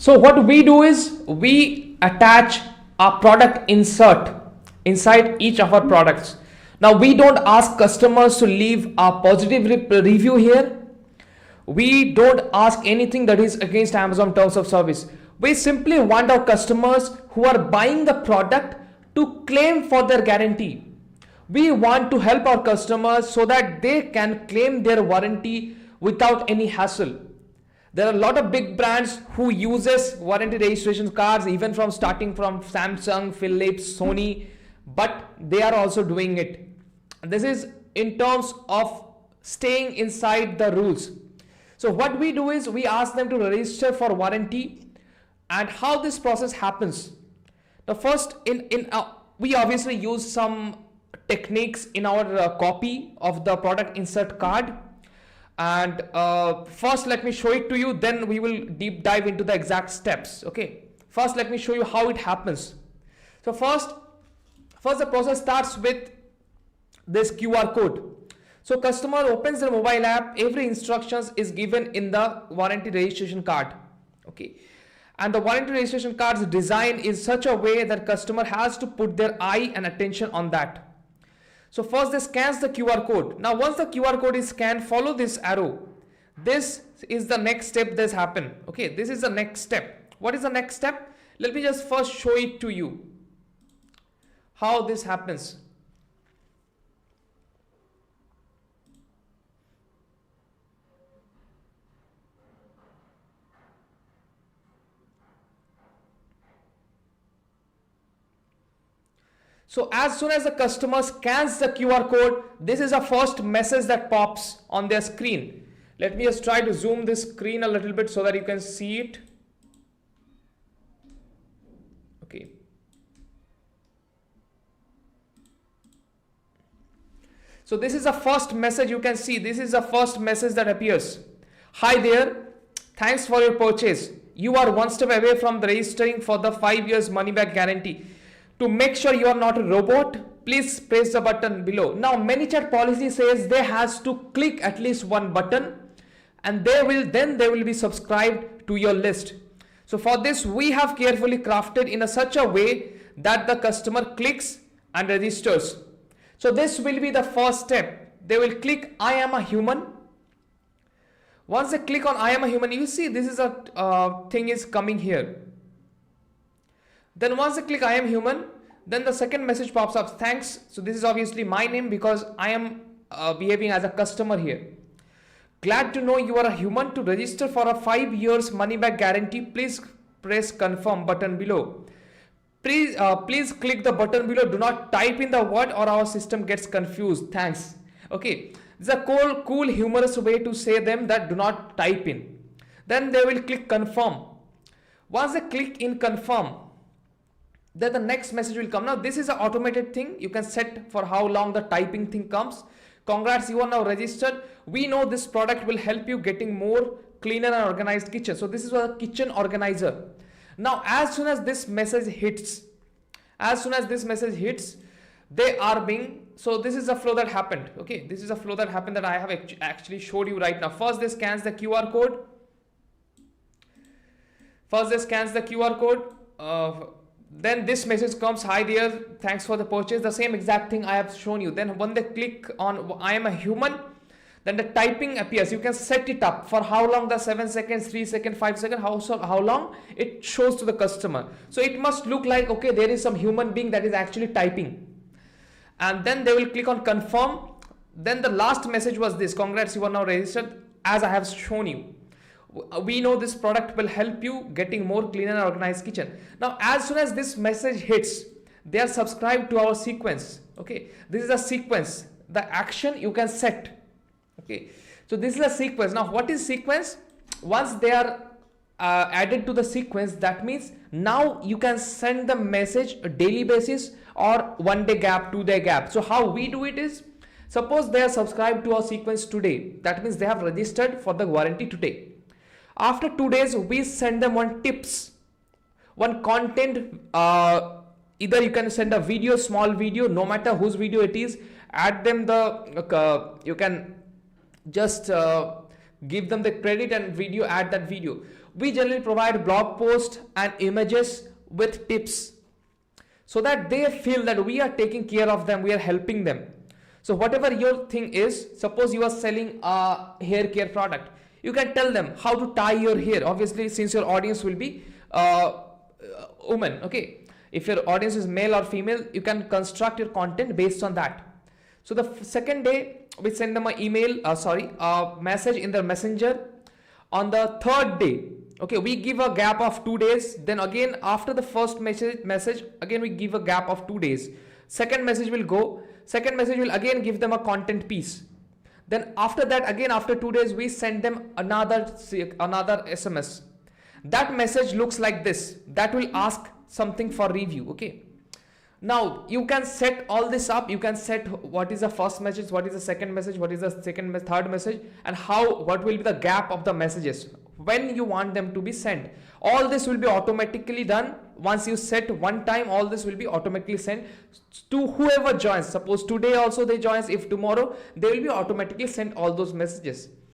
So what we do is we attach a product insert inside each of our products. Now we don't ask customers to leave a positive review here. We don't ask anything that is against Amazon terms of service. We simply want our customers who are buying the product to claim for their guarantee. We want to help our customers so that they can claim their warranty without any hassle. There are a lot of big brands who uses warranty registration cards, even from starting from Samsung, Philips, Sony, but they are also doing it. This is in terms of staying inside the rules. So what we do is we ask them to register for warranty. And how this process happens. The first we obviously use some techniques in our copy of the product insert card. And first let me show it to you, then we will deep dive into the exact steps. Okay, first let me show you how it happens. So first the process starts with this QR code. So customer opens their mobile app, every instructions is given in the warranty registration card. Okay, and the warranty registration card's design is such a way that customer has to put their eye and attention on that. So first they scans the QR code. Now once the QR code is scanned, follow this arrow. This is the next step that's happen. Okay, this is the next step. What is the next step? Let me just first show it to you. How this happens. So as soon as the customer scans the QR code, this is the first message that pops on their screen. Let me just try to zoom this screen a little bit so that you can see it. Okay. So this is the first message you can see. This is the first message that appears. Hi there. Thanks for your purchase. You are one step away from the registering for the 5 years money back guarantee. To make sure you are not a robot, please press the button below. Now ManyChat policy says they has to click at least one button and they will be subscribed to your list. So for this we have carefully crafted in such a way that the customer clicks and registers. So this will be the first step. They will click I am a human. Once they click on I am a human, you see this is a thing is coming here. Then once they click I am human, then the second message pops up. Thanks. So this is obviously my name because I am behaving as a customer here. Glad to know you are a human. To register for a 5 years money back guarantee, please press confirm button below. Please click the button below. Do not type in the word or our system gets confused. Thanks. Okay. It's a cool humorous way to say them that do not type in. Then they will click confirm. Once they click in confirm, then the next message will come. Now this is an automated thing. You can set for how long the typing thing comes. Congrats, you are now registered. We know this product will help you getting more cleaner and organized kitchen. So this is a kitchen organizer. Now as soon as this message hits, they are being, so this is a flow that happened. Okay, this is a flow that happened that I have actually showed you right now. First they scans the QR code. Then this message comes, hi there, thanks for the purchase. The same exact thing I have shown you. Then when they click on I am a human, then the typing appears. You can set it up for how long, the 7 seconds, 3 seconds, 5 seconds, how long it shows to the customer. So it must look like, okay, there is some human being that is actually typing. And then they will click on confirm. Then the last message was this, congrats, you are now registered, as I have shown you. We know this product will help you getting more cleaner and organized kitchen. Now as soon as this message hits, they are subscribed to our sequence. Okay, this is a sequence, the action you can set. Okay, so this is a sequence. Now what is sequence? Once they are added to the sequence, that means now you can send the message a daily basis or 1 day gap, 2 day gap. So how we do it is, suppose they are subscribed to our sequence today, that means they have registered for the warranty today. After 2 days, we send them one tips, one content. Either you can send a video, small video, no matter whose video it is. Add them you can just give them the credit and video, add that video. we generally provide blog posts and images with tips, so that they feel that we are taking care of them, we are helping them. So whatever your thing is, suppose you are selling a hair care product, you can tell them how to tie your hair. Obviously, since your audience will be woman, okay, if your audience is male or female, you can construct your content based on that. So the second day we send them an email, a message in the messenger. On the third day, okay, we give a gap of 2 days. Then again, after the first message again we give a gap of 2 days. Second message will go. Second message will again give them a content piece. Then after that, again after 2 days, we send them another SMS. That message looks like this. That will ask something for review. Okay. Now you can set all this up. You can set what is the first message, what is the second message, what is the third message, and what will be the gap of the messages when you want them to be sent. All this will be automatically done. Once you set one time, all this will be automatically sent to whoever joins. Suppose today also they joins, if tomorrow, they will be automatically sent all those messages.